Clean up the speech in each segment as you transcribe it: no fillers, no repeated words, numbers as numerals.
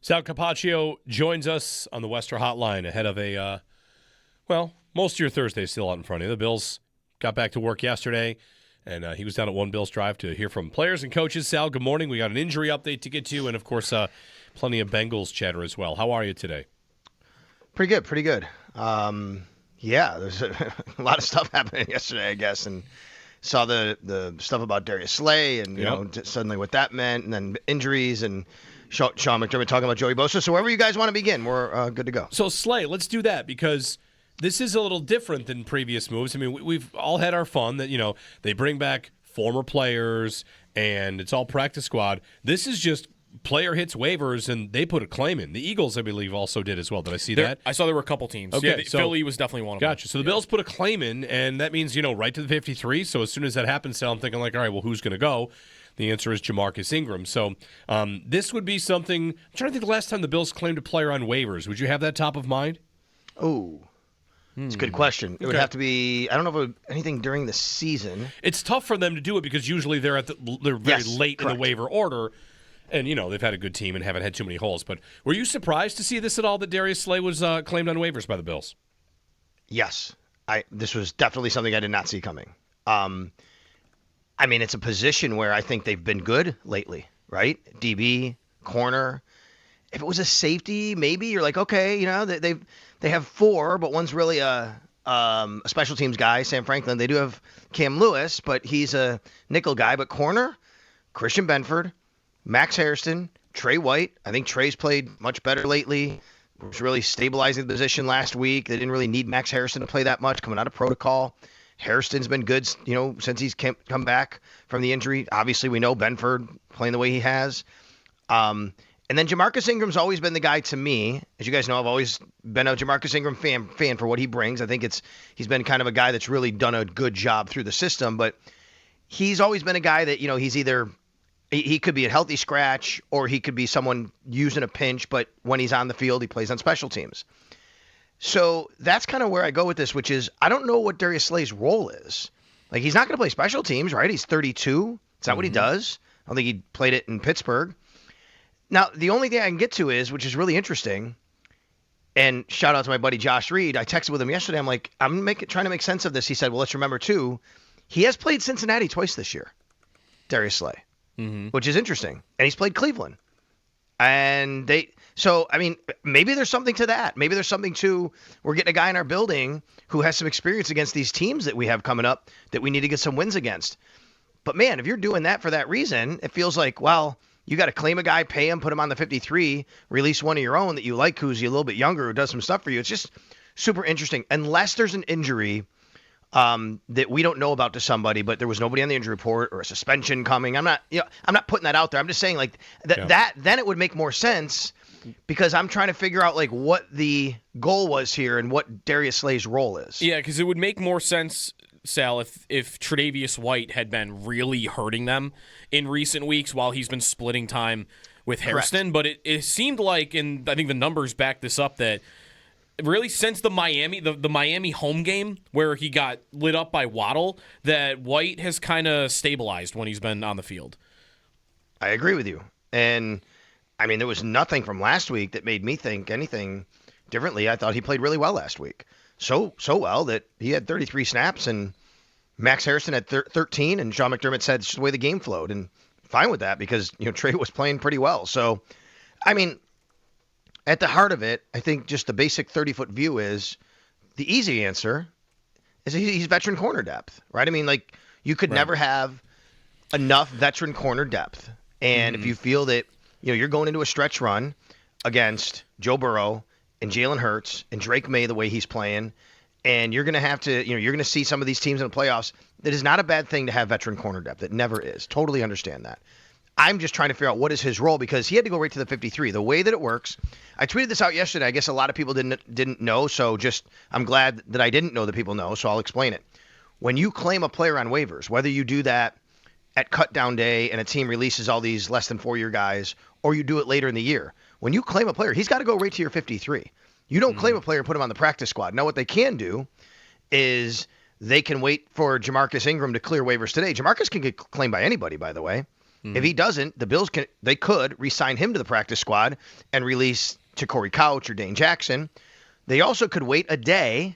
Sal Capaccio joins us on the Western Hotline ahead of most of your Thursday still out in front of you. The Bills got back to work yesterday, and he was down at One Bills Drive to hear from players and coaches. Sal, good morning. We got an injury update to get to, and, of course, plenty of Bengals chatter as well. How are you today? Pretty good. There's a lot of stuff happening yesterday, I guess, and saw the stuff about Darius Slay and, suddenly what that meant, and then injuries and Sean McDermott talking about Joey Bosa. So wherever you guys want to begin, we're good to go. So, Slay, let's do that because this is a little different than previous moves. I mean, we've all had our fun that, they bring back former players and it's all practice squad. This is just player hits waivers, and they put a claim in. The Eagles, I believe, also did as well. Did I see that? I saw there were a couple teams. Okay, yeah, Philly was definitely one of them. Gotcha. So the Bills put a claim in, and that means, right to the 53. So as soon as that happens, I'm thinking all right, well, who's going to go? The answer is Jamarcus Ingram. So this would be something. I'm trying to think the last time the Bills claimed a player on waivers. Would you have that top of mind? Oh, it's a good question. It would have to be, I don't know if it would, anything during the season. It's tough for them to do it because usually they're very late in the waiver order. And, they've had a good team and haven't had too many holes. But were you surprised to see this at all, that Darius Slay was claimed on waivers by the Bills? Yes. This was definitely something I did not see coming. It's a position where I think they've been good lately, right? DB, corner. If it was a safety, maybe you're like, okay, they have four, but one's really a special teams guy, Sam Franklin. They do have Cam Lewis, but he's a nickel guy. But corner, Christian Benford, Max Hairston, Trey White. I think Trey's played much better lately. Was really stabilizing the position last week. They didn't really need Max Hairston to play that much coming out of protocol. Hairston's been good, since he's come back from the injury. Obviously, we know Benford playing the way he has. And then Jamarcus Ingram's always been the guy to me. As you guys know, I've always been a Jamarcus Ingram fan for what he brings. I think he's been kind of a guy that's really done a good job through the system. But he's always been a guy that, he's either he could be a healthy scratch or he could be someone using a pinch. But when he's on the field, he plays on special teams. So that's kind of where I go with this, which is I don't know what Darius Slay's role is. Like, he's not going to play special teams, right? He's 32. Is that what he does? I don't think he played it in Pittsburgh. Now, the only thing I can get to is, which is really interesting, and shout out to my buddy Josh Reed. I texted with him yesterday. I'm like, trying to make sense of this. He said, well, let's remember, too, he has played Cincinnati twice this year, Darius Slay, which is interesting. And he's played Cleveland. And maybe there's something to that. Maybe there's something to, we're getting a guy in our building who has some experience against these teams that we have coming up that we need to get some wins against. But, man, if you're doing that for that reason, it feels like, well, you got to claim a guy, pay him, put him on the 53, release one of your own that you like who's a little bit younger, who does some stuff for you. It's just super interesting. Unless there's an injury that we don't know about to somebody, but there was nobody on the injury report or a suspension coming. I'm not putting that out there. I'm just saying that then it would make more sense because I'm trying to figure out what the goal was here and what Darius Slay's role is. Yeah, because it would make more sense, Sal, if Tre'Davious White had been really hurting them in recent weeks while he's been splitting time with Hairston. But it seemed like, and I think the numbers back this up, that really since the Miami home game where he got lit up by Waddle, that White has kind of stabilized when he's been on the field. I agree with you. And, there was nothing from last week that made me think anything differently. I thought he played really well last week. So well that he had 33 snaps and Max Hairston had 13, and Sean McDermott said it's just the way the game flowed, and fine with that because Trey was playing pretty well. So, at the heart of it, I think just the basic 30-foot view is the easy answer is he's veteran corner depth, right? You could never have enough veteran corner depth, and if you feel that you're going into a stretch run against Joe Burrow and Jalen Hurts and Drake May the way he's playing, and you're going to have to, you're going to see some of these teams in the playoffs. That is not a bad thing to have veteran corner depth. It never is. Totally understand that. I'm just trying to figure out what is his role because he had to go right to the 53. The way that it works, I tweeted this out yesterday. I guess a lot of people didn't know, so I'm glad that I didn't know that people know, so I'll explain it. When you claim a player on waivers, whether you do that at cut down day and a team releases all these less than 4-year guys, or you do it later in the year, when you claim a player, he's got to go right to your 53. You don't claim a player and put him on the practice squad. Now, what they can do is they can wait for Jamarcus Ingram to clear waivers today. Jamarcus can get claimed by anybody, by the way. If he doesn't, the Bills could re-sign him to the practice squad and release to Corey Couch or Dane Jackson. They also could wait a day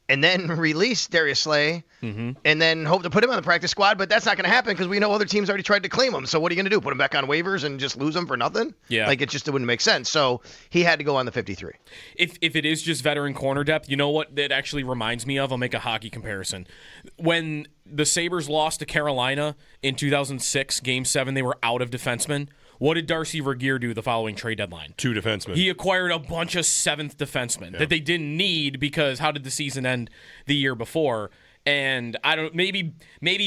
and then release Darius Slay and then hope to put him on the practice squad, but that's not going to happen because we know other teams already tried to claim him. So what are you going to do? Put him back on waivers and just lose him for nothing? Yeah. Like, it wouldn't make sense. So he had to go on the 53. If it is just veteran corner depth, you know what that actually reminds me of? I'll make a hockey comparison. When the Sabres lost to Carolina in 2006, Game 7, they were out of defensemen. What did Darcy Regier do the following trade deadline? 2 defensemen. He acquired a bunch of 7th defensemen that they didn't need because how did the season end the year before? And I don't maybe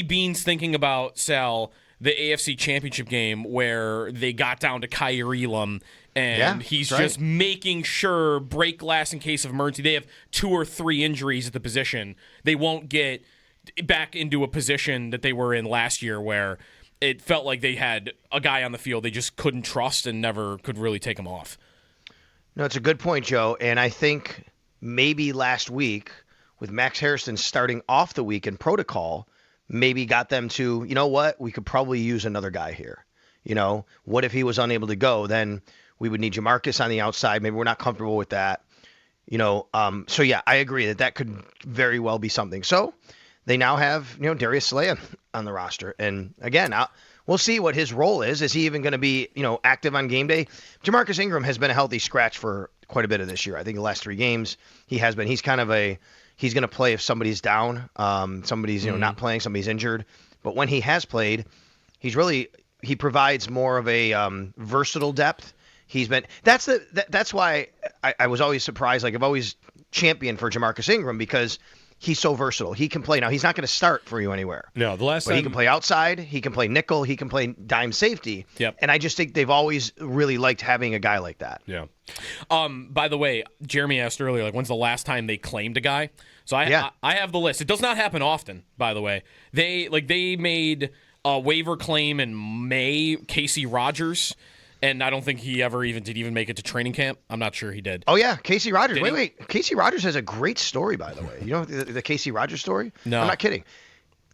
Bean's thinking about, Sal, the AFC Championship game where they got down to Kyrie Elam and he's just making sure break glass in case of emergency. They have 2 or 3 injuries at the position. They won't get back into a position that they were in last year where it felt like they had a guy on the field they just couldn't trust and never could really take him off. No, it's a good point, Joe. And I think maybe last week with Max Harrison starting off the week in protocol, maybe got them to, you know what, we could probably use another guy here. You know, what if he was unable to go? Then we would need Jamarcus on the outside. Maybe we're not comfortable with that. You know, so yeah, I agree that could very well be something. So they now have, Darius Slay on the roster. And again, we'll see what his role is. Is he even going to be, active on game day? Jamarcus Ingram has been a healthy scratch for quite a bit of this year. I think the last 3 games he has been. He's kind of he's going to play if somebody's down, somebody's, not playing, somebody's injured. But when he has played, he provides more of a versatile depth. That's why I was always surprised. Like, I've always championed for Jamarcus Ingram because he's so versatile. He can play. Now, he's not going to start for you anywhere. No, but he can play outside. He can play nickel. He can play dime safety. Yep. And I just think they've always really liked having a guy like that. Yeah. By the way, Jeremy asked earlier, like, when's the last time they claimed a guy? So I have the list. It does not happen often, by the way. They made a waiver claim in May, Casey Rogers. And I don't think he ever did make it to training camp. I'm not sure he did. Oh, yeah. Casey Rogers. Wait. Casey Rogers has a great story, by the way. You know the Casey Rogers story? No. I'm not kidding.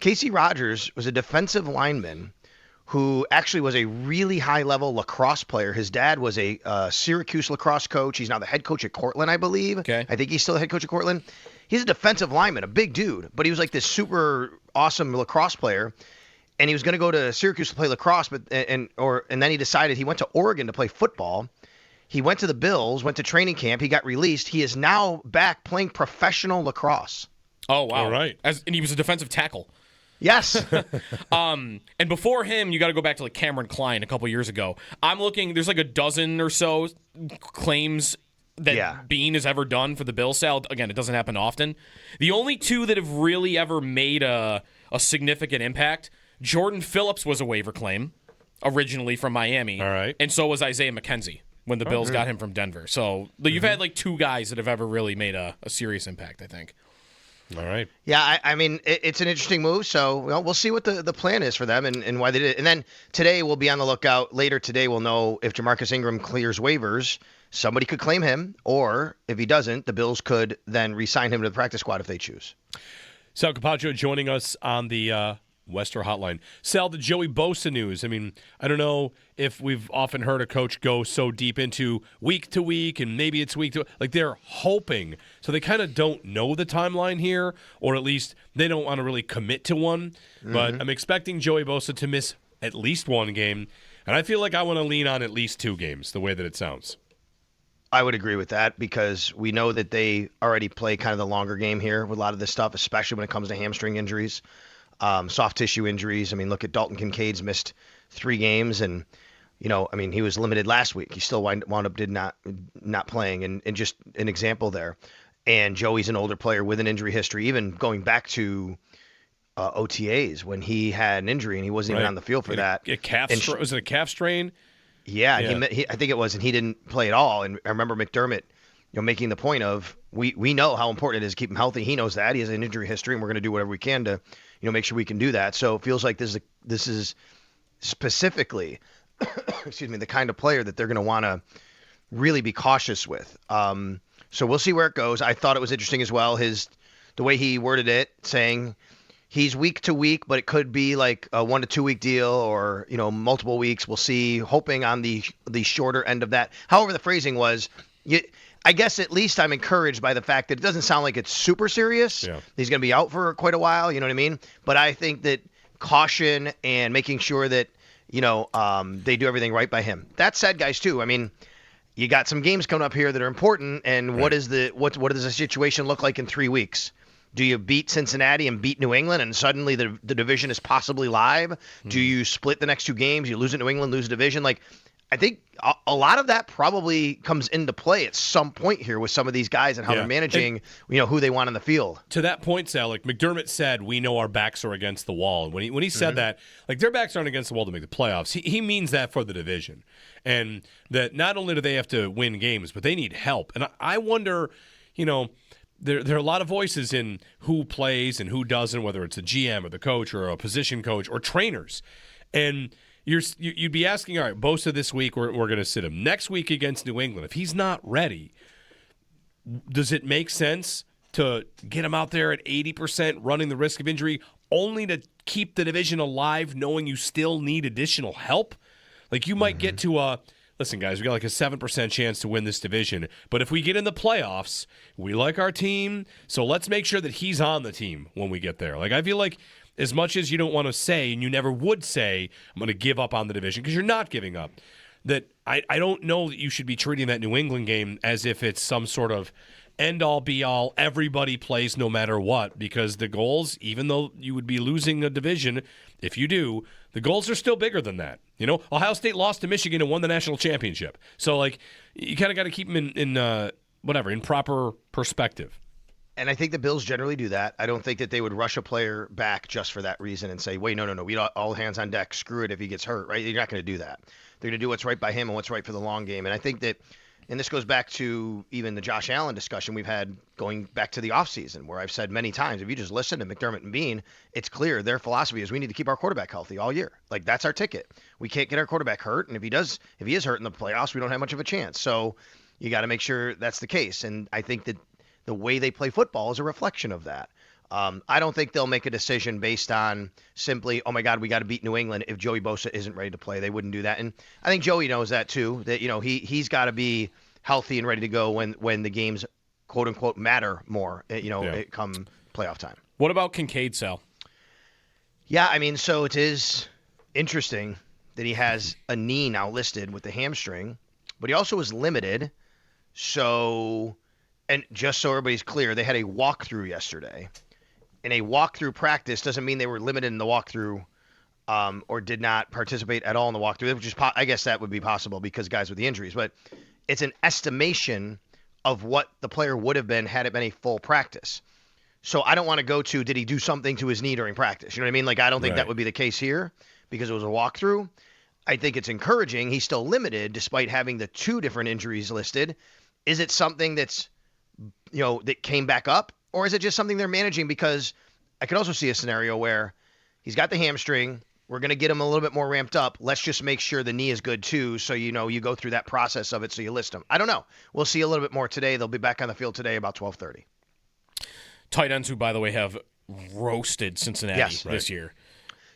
Casey Rogers was a defensive lineman who actually was a really high-level lacrosse player. His dad was a Syracuse lacrosse coach. He's now the head coach at Cortland, I believe. Okay. I think he's still the head coach at Cortland. He's a defensive lineman, a big dude, but he was like this super awesome lacrosse player. And he was going to go to Syracuse to play lacrosse, and then he decided he went to Oregon to play football. He went to the Bills, went to training camp. He got released. He is now back playing professional lacrosse. Oh, wow. All right. And he was a defensive tackle. Yes. And before him, you got to go back to like Cameron Klein a couple years ago. I'm looking. There's like a dozen or so claims that Bean has ever done for the Bills. Sal, again, it doesn't happen often. The only 2 that have really ever made a significant impact. Jordan Phillips was a waiver claim originally from Miami. All right. And so was Isaiah McKenzie when the Bills got him from Denver. So you've had like 2 guys that have ever really made a serious impact, I think. All right. Yeah, I mean, it's an interesting move. So we'll see what the plan is for them and why they did it. And then today we'll be on the lookout. Later today we'll know if Jamarcus Ingram clears waivers. Somebody could claim him, or if he doesn't, the Bills could then re-sign him to the practice squad if they choose. Sal Capaccio joining us on the Wester Hotline. Sal, the Joey Bosa news. I mean, I don't know if we've often heard a coach go so deep into week to week, and maybe it's week to like they're hoping. So they kind of don't know the timeline here, or at least they don't want to really commit to one. But I'm expecting Joey Bosa to miss at least 1 game, and I feel like I want to lean on at least 2 games, the way that it sounds. I would agree with that because we know that they already play kind of the longer game here with a lot of this stuff, especially when it comes to hamstring injuries. Soft tissue injuries. I mean, look at Dalton Kincaid's missed 3 games, and he was limited last week. He still wound up not playing, and just an example there. And Joey's an older player with an injury history, even going back to OTAs when he had an injury and he wasn't even on the field for that. Was it a calf strain? Yeah. I think it was, and he didn't play at all. And I remember McDermott, making the point of we know how important it is to keep him healthy. He knows that he has an injury history, and we're going to do whatever we can to make sure we can do that. So it feels like this is specifically, excuse me, the kind of player that they're going to want to really be cautious with. So we'll see where it goes. I thought it was interesting as well, the way he worded it, saying he's week to week, but it could be like a 1 to 2 week deal or, multiple weeks. We'll see, hoping on the shorter end of that. However, the phrasing was, I guess at least I'm encouraged by the fact that it doesn't sound like it's super serious. Yeah. He's going to be out for quite a while, you know what I mean? But I think that caution and making sure that, they do everything right by him. That said, guys, too, I mean, you got some games coming up here that are important, and Right. what does the situation look like in 3 weeks? Do you beat Cincinnati and beat New England, and suddenly the division is possibly live? Do you split the next 2 games? You lose at New England, lose the division? Like, I think a lot of that probably comes into play at some point here with some of these guys and how they're managing, who they want on the field. To that point, Sal, like McDermott said, we know our backs are against the wall. And when he said that, like their backs aren't against the wall to make the playoffs, he means that for the division. And that not only do they have to win games, but they need help. And I wonder, there are a lot of voices in who plays and who doesn't, whether it's a GM or the coach or a position coach or trainers. And you'd be asking, all right, Bosa this week, we're going to sit him. Next week against New England, if he's not ready, does it make sense to get him out there at 80%, running the risk of injury, only to keep the division alive, knowing you still need additional help? Like you might get to listen, guys, we got like a 7% chance to win this division, but if we get in the playoffs, we like our team, so let's make sure that he's on the team when we get there. Like I feel like as much as you don't want to say, and you never would say, I'm going to give up on the division, because you're not giving up, that I don't know that you should be treating that New England game as if it's some sort of end-all, be-all, everybody plays no matter what, because the goals, even though you would be losing a division, if you do, the goals are still bigger than that. Ohio State lost to Michigan and won the national championship. So, like, you kind of got to keep them in proper perspective. And I think the Bills generally do that. I don't think that they would rush a player back just for that reason and say, wait, no, we all hands on deck. Screw it if he gets hurt, right? You're not going to do that. They're going to do what's right by him and what's right for the long game. And I think that, and this goes back to even the Josh Allen discussion we've had going back to the offseason, where I've said many times, if you just listen to McDermott and Bean, it's clear their philosophy is we need to keep our quarterback healthy all year. Like, that's our ticket. We can't get our quarterback hurt. And if he is hurt in the playoffs, we don't have much of a chance. So you got to make sure that's the case. And I think that the way they play football is a reflection of that. I don't think they'll make a decision based on simply, oh my God, we got to beat New England if Joey Bosa isn't ready to play. They wouldn't do that. And I think Joey knows that too, that, he's got to be healthy and ready to go when the games, quote unquote, matter more, it come playoff time. What about Kincaid, Sal? Yeah, I mean, so it is interesting that he has a knee now listed with the hamstring, but he also was limited. So, and just so everybody's clear, they had a walkthrough yesterday. And a walkthrough practice doesn't mean they were limited in the walkthrough or did not participate at all in the walkthrough, which is, I guess that would be possible because guys with the injuries. But it's an estimation of what the player would have been had it been a full practice. So I don't want to go to, did he do something to his knee during practice? You know what I mean? Like, I don't think that would be the case here because it was a walkthrough. I think it's encouraging. He's still limited despite having the 2 different injuries listed. Is it something that's, that came back up? Or is it just something they're managing? Because I could also see a scenario where he's got the hamstring. We're going to get him a little bit more ramped up. Let's just make sure the knee is good too. So, you go through that process of it. So you list him. I don't know. We'll see a little bit more today. They'll be back on the field today about 12:30. Tight ends who, by the way, have roasted Cincinnati this year.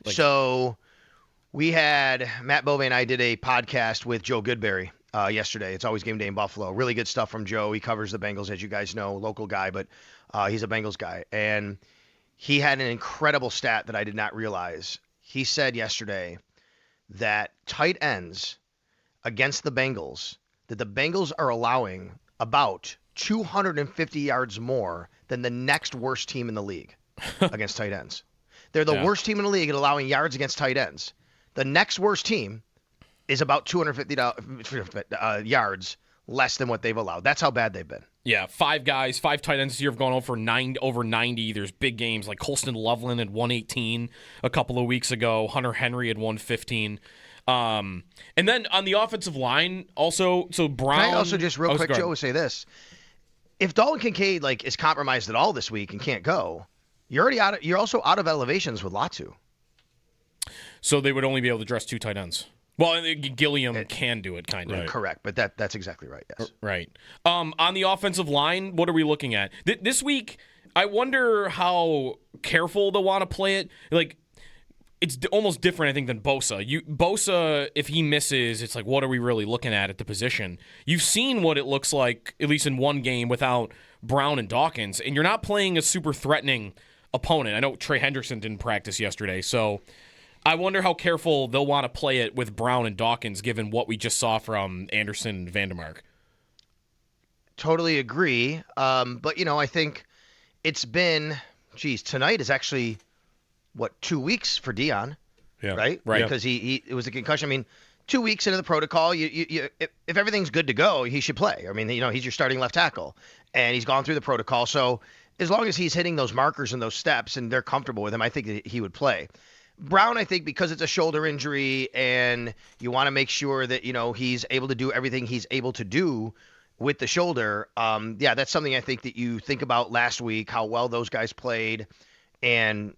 So we had Matt Bove and I did a podcast with Joe Goodberry yesterday. It's always game day in Buffalo. Really good stuff from Joe. He covers the Bengals, as you guys know, local guy, but he's a Bengals guy. And he had an incredible stat that I did not realize. He said yesterday that tight ends against the Bengals, that the Bengals are allowing about 250 yards more than the next worst team in the league against tight ends. They're the worst team in the league at allowing yards against tight ends. The next worst team is about 250 yards less than what they've allowed. That's how bad they've been. Yeah, 5 tight ends this year have gone over 90. There's big games like Colston Loveland at 118 a couple of weeks ago. Hunter Henry at 115. And then on the offensive line, also, so Brown. Can I also just real quick, Joe, say this? If Dalton Kincaid is compromised at all this week and can't go, you're also out of elevations with Latu. So they would only be able to dress 2 tight ends. Well, Gilliam can do it, kind of. Right. Correct, but that's exactly right, yes. Right. On the offensive line, what are we looking at? This week, I wonder how careful they'll want to play it. Like, it's almost different, I think, than Bosa. Bosa, if he misses, it's like, what are we really looking at the position? You've seen what it looks like, at least in one game, without Brown and Dawkins, and you're not playing a super threatening opponent. I know Trey Hendrickson didn't practice yesterday, so I wonder how careful they'll want to play it with Brown and Dawkins, given what we just saw from Anderson and Vandermark. Totally agree. But, I think it's been, tonight is actually, 2 weeks for Dion, right? Right. Because it was a concussion. I mean, 2 weeks into the protocol, if everything's good to go, he should play. I mean, he's your starting left tackle, and he's gone through the protocol. So as long as he's hitting those markers and those steps and they're comfortable with him, I think that he would play. Brown, I think, because it's a shoulder injury and you want to make sure that, he's able to do everything he's able to do with the shoulder. That's something I think that you think about last week, how well those guys played, and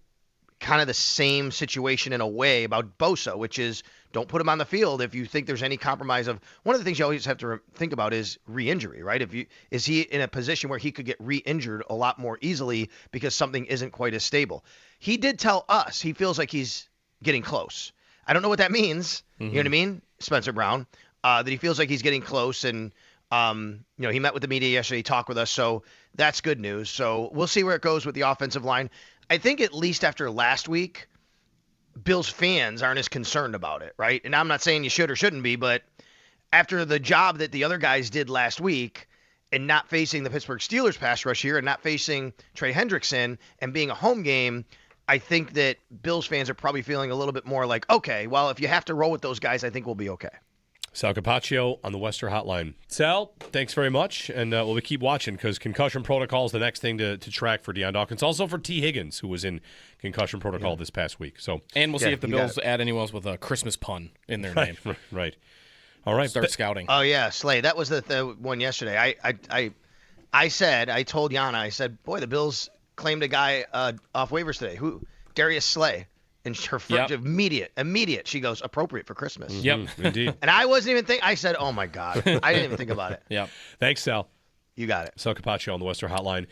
kind of the same situation in a way about Bosa, which is don't put him on the field if you think there's any compromise of. One of the things you always have to think about is re-injury, right? Is he in a position where he could get re-injured a lot more easily because something isn't quite as stable? He did tell us he feels like he's getting close. I don't know what that means. You know what I mean, Spencer Brown, that he feels like he's getting close, and he met with the media yesterday, he talked with us, so that's good news. So we'll see where it goes with the offensive line. I think at least after last week, Bills fans aren't as concerned about it, right? And I'm not saying you should or shouldn't be, but after the job that the other guys did last week and not facing the Pittsburgh Steelers pass rush here and not facing Trey Hendrickson and being a home game, I think that Bills fans are probably feeling a little bit more like, okay, well, if you have to roll with those guys, I think we'll be okay. Sal Capaccio on the Western Hotline. Sal, thanks very much, and we'll keep watching because concussion protocol is the next thing to track for Deion Dawkins. Also for T. Higgins, who was in concussion protocol this past week. And we'll see if the Bills add anyone else with a Christmas pun in their name. Right. All right. Start scouting. Oh, yeah, Slay. That was the one yesterday. I told Yana, I said, boy, the Bills claimed a guy off waivers today. Who? Darius Slay. And her first immediate, she goes, appropriate for Christmas. Yep, indeed. And I wasn't even I said, oh my God. I didn't even think about it. Yep. Thanks, Sal. You got it. Sal Capaccio on the Western Hotline.